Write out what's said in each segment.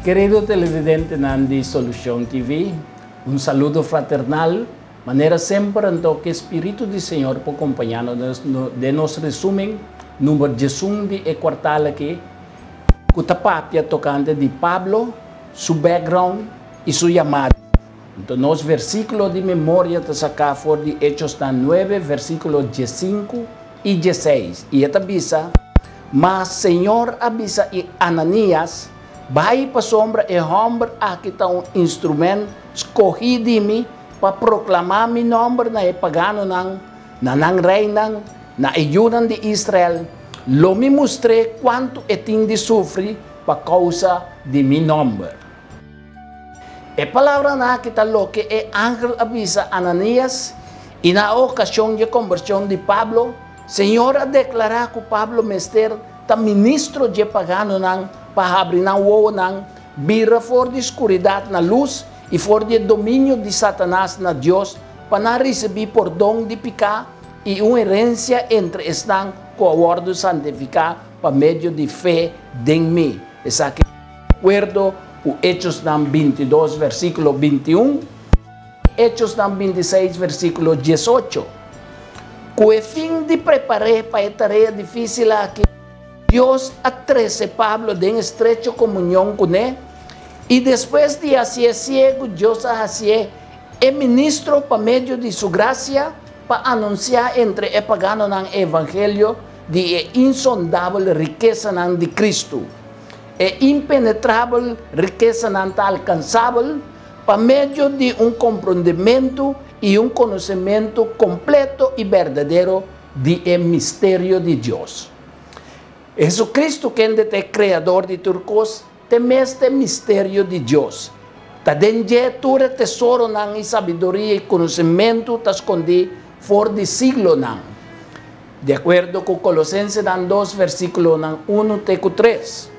Querido televidente de Solución TV, un saludo fraternal. Manera sempre que o Espírito do Senhor por acompanhar-nos de nosso resumen número 11 de quartal aqui, com a papia tocante de Pablo, seu background e sua chamada. Então, nos versículos de memória está sacado for de Hechos 9, versículos 15 e 16. E esta avisa, mas Senhor avisa a Ananias, vai para a sombra e homem aqui está instrumento escolhido de mim, para proclamar meu nome na pagano na reina, na ayunan de Israel, lo me mostrei quanto eu tenho de sofrer por causa de meu nome. A palavra na que está lo que é ángel avisa Ananias e na ocasião de conversão de Pablo, Senhor a declarar que Pablo mester ta ministro de pagano para abrir na uo vira for de escuridade na luz e for de domínio de Satanás na Deus para receber perdão de pecado e uma herência entre estão com o ordem santificado por meio de fé em mim. Essa aqui acordo o Hechos 22, versículo 21, Hechos 26, versículo 18. Com o fim de preparar para a tarefa difícil aqui, Deus atrece Pablo em estrecha comunhão com ele. E depois de ser cego, Deus hace ministro por meio de sua graça para anunciar entre os paganos o evangelho de insondável riqueza de Cristo. E impenetrável riqueza alcançável por meio de compreendimento e conhecimento completo e verdadeiro do mistério de Deus. Jesucristo, que é o Criador de turcos, tem este mistério de Deus. Está dentro do tesouro e sabedoria e conhecimento está escondido fora de siglo. De acordo com Colossenses 2, versículo 1 até 3.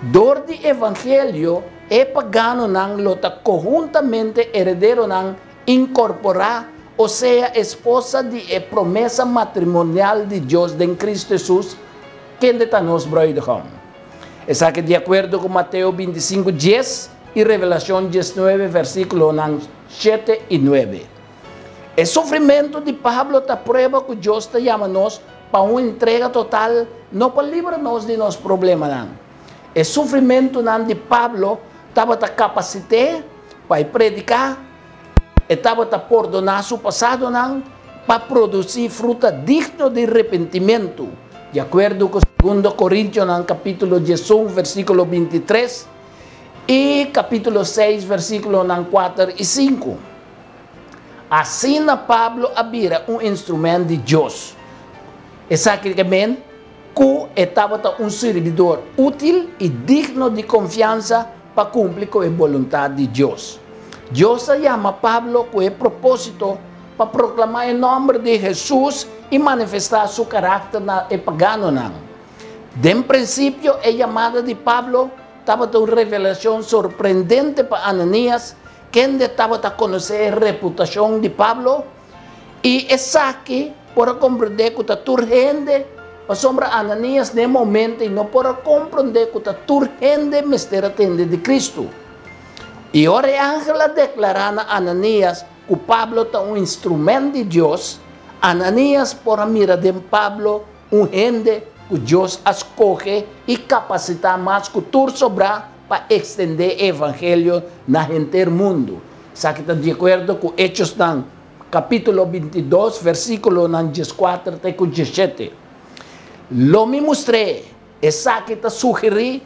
Dor de evangelho é pagano lo está conjuntamente herdeiro incorporar, ou seja, esposa de promessa matrimonial de Deus em Cristo Jesus, que está nos bridegroom. Essa que de acordo com Mateus 25, 10 e Revelação 19, versículo 7 e 9. O sofrimento de Pablo está prova que Deus está chamando-nos para uma entrega total, não para livrar-nos de nossos problemas. O sofrimento de Pablo estava capacitado para predicar, estava perdonar seu passado para produzir fruta digna de arrependimento. De acordo com 2 Coríntios, capítulo 11, versículo 23, e capítulo 6, versículo 4 e 5. Assim, Pablo havia instrumento de Deus. Exatamente, que estava servidor útil e digno de confiança para cumprir com a vontade de Deus. Deus chama Pablo com o propósito para proclamar o nome de Jesus e manifestar seu caráter pagano. De princípio, a chamada de Pablo estava uma revelação surpreendente para Ananias, quem estava a conhecer a reputação de Pablo, e essa aqui, para compreender que está urgente, para sombra Ananias no momento, e não para compreender que está urgente, mistério de Cristo. E ora o ángel declarar a Ananias que Pablo é um instrumento de Deus. Ananias, por mira de Pablo, gente que Deus escolhe e capacita mais que tudo sobrar para estender o evangelho na gente do mundo. Isso que está de acordo com Hechos, capítulo 22, versículo 14 até 17. Lo me mostrei, isso que está sugerindo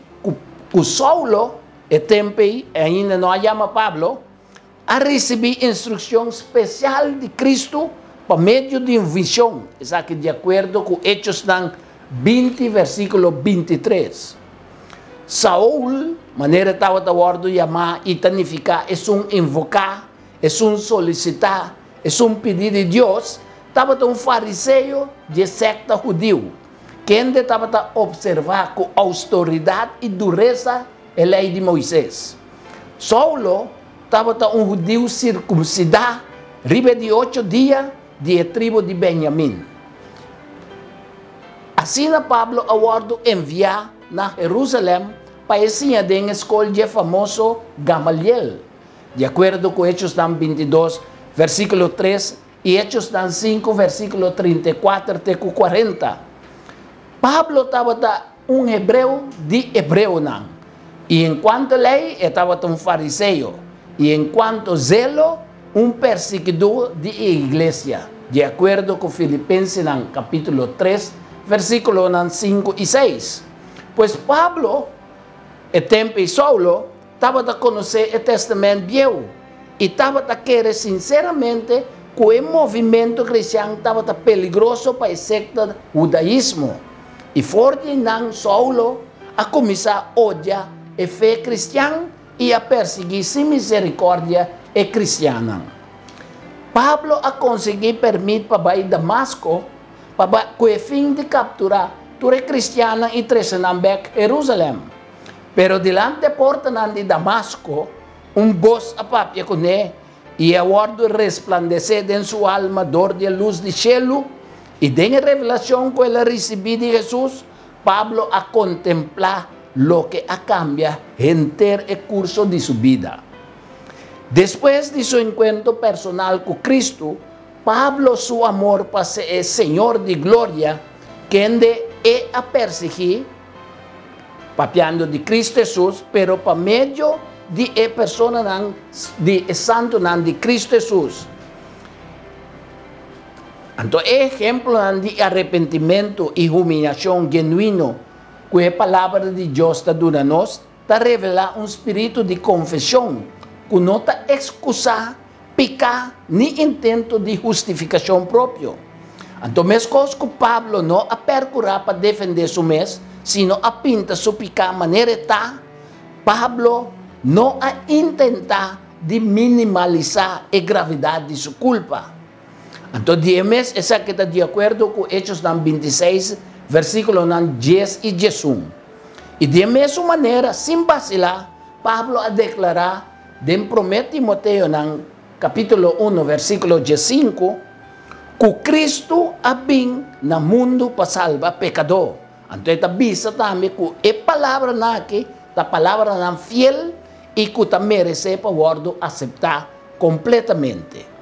que Saulo, e tempo ainda não chama Pablo, a receber instrução especial de Cristo por meio de uma visão. Isso aqui de acordo com Hechos 20, versículo 23. Saul, maneira estava da ordem chamar e tanificar, é invocar, é solicitar, é pedido de Deus. Estava um fariseu de secta judeu, que ainda estava a observar com autoridade e dureza a lei de Moisés. Saulo estava um judeu circuncidado, ribe de 8 dias, de tribo de Benjamim. Assim, Pablo a ordem enviar na Jerusalém parecía de en escuela famoso Gamaliel, de acuerdo con Hechos 22, versículo 3, y Hechos 5, versículo 34 a 40. Pablo estaba un hebreo de hebreo, y en cuanto a ley, estaba un fariseo, y en cuanto a zelo, un perseguidor de iglesia, de acuerdo con Filipenses capítulo 3, versículos 5 y 6. Pues Pablo, el tempo y Saulo, estaba a conocer el testamento viejo, y estaba a querer sinceramente que el movimiento cristiano estaba peligroso para el secta judaísmo. Y Ferdinand Saulo a comenzar a odiar a fe cristiana y a perseguir sin misericordia a cristiana. Pablo a conseguir permiso para ir a Damasco, con el fin de capturar toda cristiana y traerla a Jerusalén. Pero delante de la puerta de Damasco, un voz apapia con él, y a guardo resplandecer en su alma dor de luz de cielo, y de la revelación que él recibió de Jesús, Pablo a contemplar lo que a cambia entero el curso de su vida. Después de su encuentro personal con Cristo, Pablo su amor para el Señor de gloria, que ende a perseguir, papiando de Cristo Jesús, pero para medio de persona de santo de Cristo Jesús. Entonces, ejemplo de arrepentimiento y humillación genuino, que la palabra de Dios está dando-nos, está revela un espíritu de confesión, que no está excusa, picar, ni intento de justificación propio. Entonces, cosas que Pablo no a percurar para defender su mes, sino a pinta su picar manera está, Pablo no a intentar de minimalizar la gravedad de su culpa. Entonces, Diemes es que está de acuerdo con Hechos 26, versículos 10 y 11. Y de mesma manera, sin vacilar, Pablo a declarar, de 1 Timoteo, capítulo 1, versículo 5, que Cristo ha venido no mundo para salvar pecador. Entonces, avisa también que la palabra que la palabra fiel y que también merece para guardo aceptar completamente.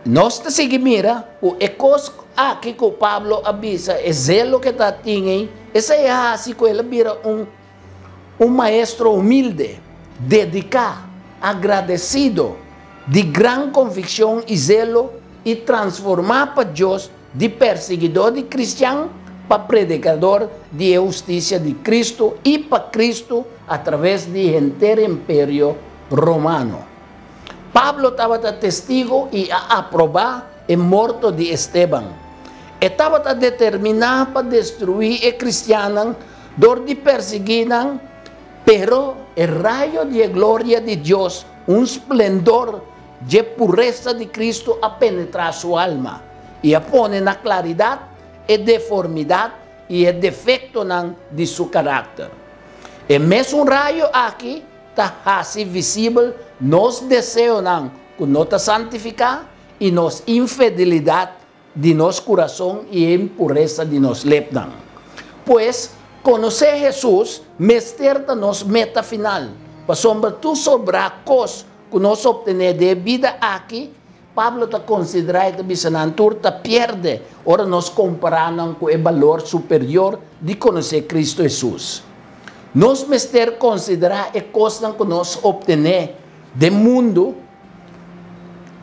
Nós te sigue mira, o ecos aqui que Pablo avisa, é zelo que está tinha, esse é assim que ele mira maestro humilde, dedicado, agradecido, de gran convicção e zelo, e transformar para Deus de perseguidor de cristiano para predicador de justiça de Cristo e para Cristo através do inteiro império romano. Pablo estava testigo e a aprovar o morto de Esteban. Estava determinado para destruir a cristiana, dor de perseguir, pero o raio de glória de Deus, um esplendor de pureza de Cristo a penetrar sua alma e a pôr na claridade e deformidade e o defeito de seu caráter. E mesmo raio aqui está assim visível nos desejos que nos santificar e nos infidelidade de nosso coração e impureza de nos leptan. Pues, conhecer Jesus mesterta nos meta final, para sombra tu sobrar cos que nós obtener de vida aqui, Pablo está considerando que a natureza perde, ora nos comparamos com o valor superior de conhecer Cristo Jesus. Nós mester considerar a coisa que nós obtener do mundo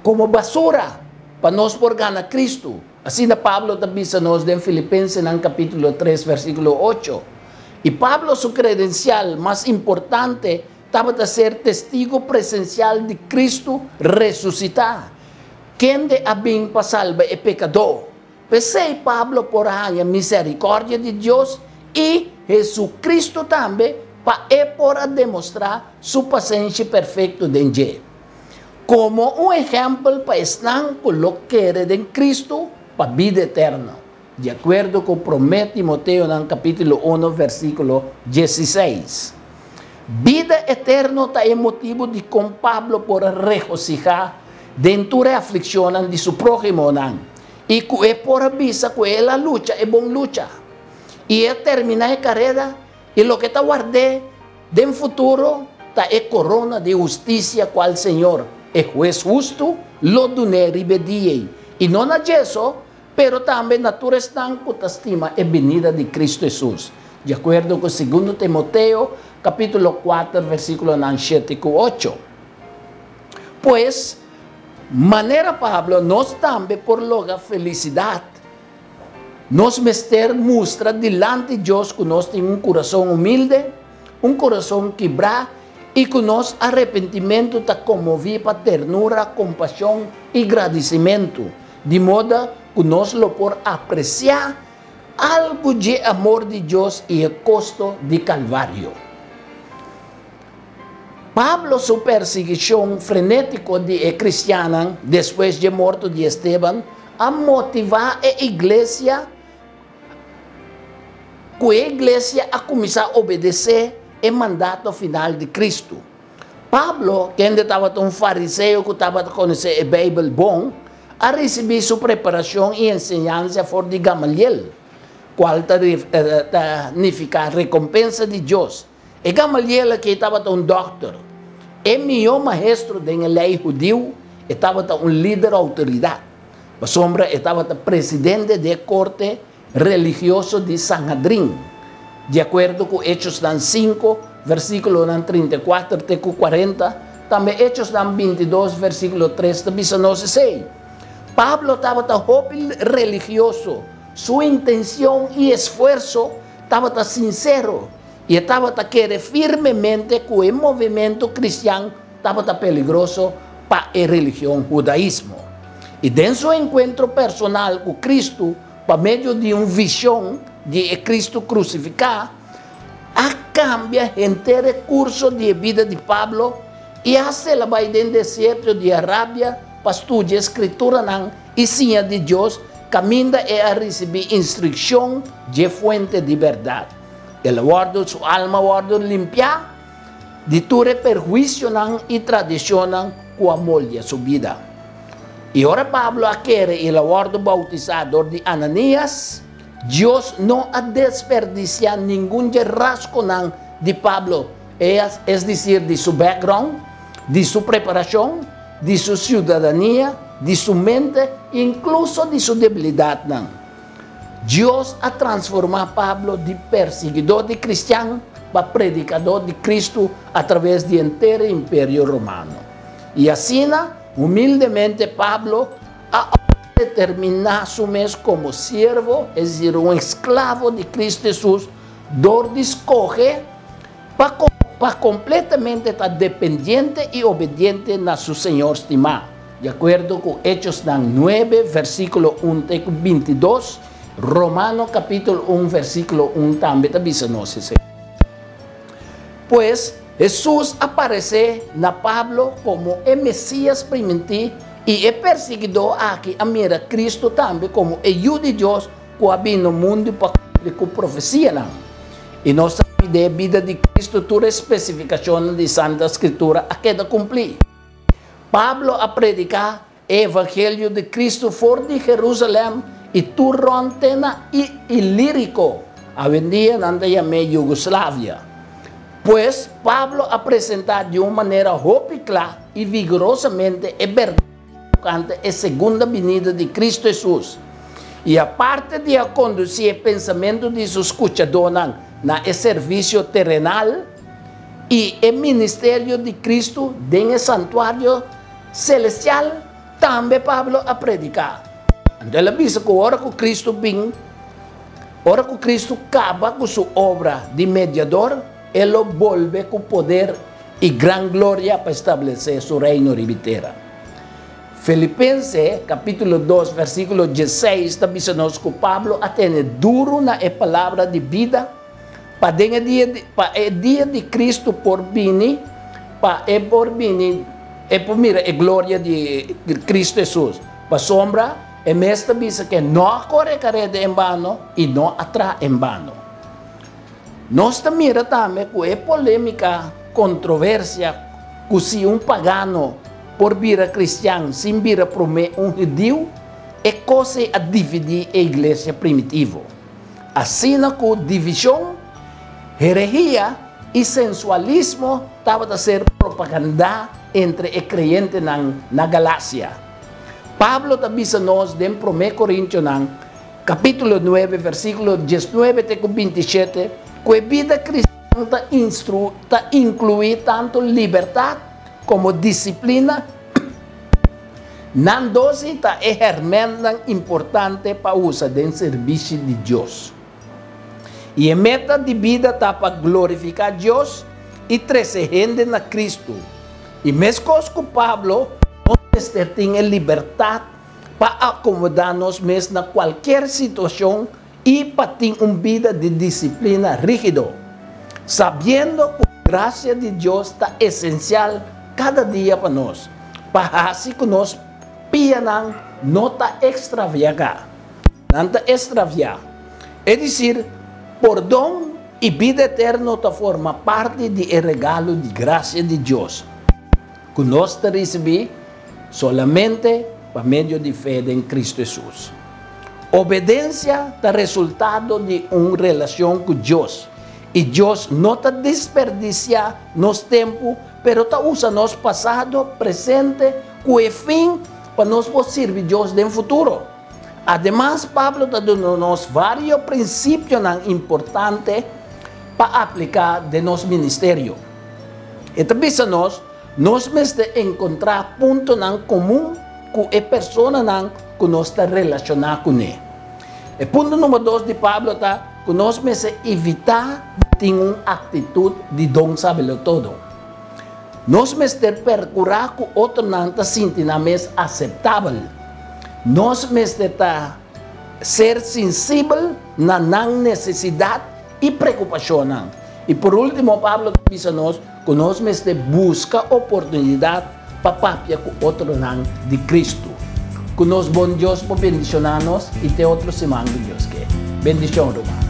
como basura para nós por ganhar Cristo. Assim Pablo está dizendo em Filipenses, no capítulo 3, versículo 8. E Pablo, su credencial mais importante, estava a ser testigo presencial de Cristo ressuscitar. Quem de abim para salvar é pecador. Pensei Pablo por a misericórdia de Deus e Jesucristo também para demonstrar sua paciência perfeita de Deus. Como exemplo para estar com o que era de Cristo para a vida eterna. De acordo com promete Timoteo no capítulo 1, versículo 16. Vida eterna está em motivo de com Pablo por regocijar dentro da aflição de seu prójimo. E que é por avisa que a luta é boa luta. E terminar a carreira Y lo que te guardé de futuro, ta es corona de justicia cual Señor, el juez justo, lo dune ribedie. Y no na eso, pero también natura están con estima es venida de Cristo Jesús. De acuerdo con 2 Timoteo, capítulo 4, versículo 7 y 8. Pues, manera Pablo, nos también por loga felicidad. Nos mester muestra delante de Dios que nos tiene un corazón humilde, un corazón quebrado y que nos arrepentimiento está conmovido para ternura, compasión y agradecimiento. De modo que nos lo por apreciar algo de amor de Dios y el costo de Calvario. Pablo, su perseguición frenética de cristiana después de muerto de Esteban, a motivar a iglesia, que a iglesia a comenzar a obedecer el mandato final de Cristo. Pablo, que ainda estava um fariseu que estava a conhecer a Bíblia bom, a receber sua preparação e ensinança fora de Gamaliel, qual significa recompensa de Deus. E Gamaliel que estava um doutor, é melhor maestro da lei judeu, estava um líder autoridade. A sombra estava presidente da corte religiosa de Sanhedrin. De acordo com Hechos 5, versículo 34 até 40, também Hechos 22, versículo 3 também nos diz. Pablo estava religioso, sua intenção e esforço estava sincero e estava querer firmemente que o movimento cristiano estava peligroso para a religião judaísmo. E dentro do seu encontro personal com Cristo, por meio de uma visão de Cristo crucificado, cambia inteiro curso de vida de Pablo e se ele vai dentro do deserto de Arábia para estudar a escritura e sim de Deus, caminha a receber instrução de fonte de verdade. Ele guarda sua alma, guarda limpiar de todo perjuízo e tradição que amolha sua vida. E agora Pablo quer ele guarda bautizador de Ananias. Deus não a desperdiciar nenhum rasgo de Pablo, es decir, de su background, de su preparação, de su cidadania, de su mente, incluso de su debilidad. Deus a transformar Pablo de perseguidor de cristiano para predicador de Cristo a través do inteiro Império Romano. E assim, humildemente, Pablo a determinar su mes como siervo, es decir, un esclavo de Cristo Jesús, donde escoge para completamente estar dependiente y obediente a su Señor estimado. De acuerdo con Hechos 9, versículo 1 y 22, Romano capítulo 1, versículo 1 también dice. Pues Jesús aparece a Pablo como el Mesías primitivo y el perseguidor aquí mira Cristo también como el Hijo de Dios que habita en el mundo para cumplir con profecía. Y nuestra vida de Cristo, toda especificación de Santa Escritura queda cumplir. Pablo a predicar el Evangelio de Cristo fuera de Jerusalén y Turrontena y Ilírico, vendía en la Yugoslavia. Pues Pablo a presentar de una manera clara y vigorosamente el verdad a segunda venida de Cristo Jesús. E a parte de conduzir o pensamento de seus escutadores na serviço terrenal e o ministério de Cristo no santuário celestial, também Pablo a predicar. Então ele diz que a hora que Cristo vem, a hora que Cristo acaba com sua obra de mediador, ele volve com poder e grande glória para estabelecer seu reino ribiteira. Filipenses, capítulo 2, versículo 16, também diz que Pablo tem duro na palavra de vida para o dia de Cristo por vir, para a glória de Cristo Jesus. Para sombra, e mestre diz que não corre carrera em vano e não atrai em vano. Nós também também com a polêmica, controvérsia, que se pagano por vir cristiano, sem vir para judeu, é coisa a dividir a igreja primitiva. Assim, com divisão herejía e sensualismo estava a ser propaganda entre o crente na Galácia. Pablo avisa nos em 1 Coríntios, capítulo 9, versículo 19 até 27, que a vida cristã inclui tanto liberdade como disciplina. Nan doce está herramienta importante para usar em serviço de Deus. E a meta de vida está para glorificar Deus e trazer gente na Cristo. E mesmo com Pablo, nós temos liberdade para acomodar-nos mesmo na qualquer situação e para ter uma vida de disciplina rígida, sabendo que a graça de Deus está essencial cada dia para nós, para assim que nós não está extraviar. É dizer, perdão e vida eterna forma parte do regalo de graça de Deus, que nós recebemos solamente por meio de fé em Cristo Jesus. Obediência é resultado de uma relação com Deus. E Deus não está desperdicia nosso tempo, mas está usando nosso passado, presente, com o fim para nós servir Deus no futuro. Además, Pablo está dando-nos vários princípios importantes para aplicar de nosso ministério. E também nós temos de encontrar pontos comum com a pessoa que nós está relacionado com ele. O ponto número 2 de Pablo está que nós temos de evitar ter uma atitude de dom sabe-lo todo. Nós temos de procurar que o outro não está sentindo mais aceitável. Nós temos de ser sensível na necessidade e preocupação. E por último, Pablo diz a nós que nós temos de buscar oportunidade para papiar com o outro de Cristo. Que nós, bom Deus, para bendicionar-nos e ter outro semana de Deus que bendição, irmão.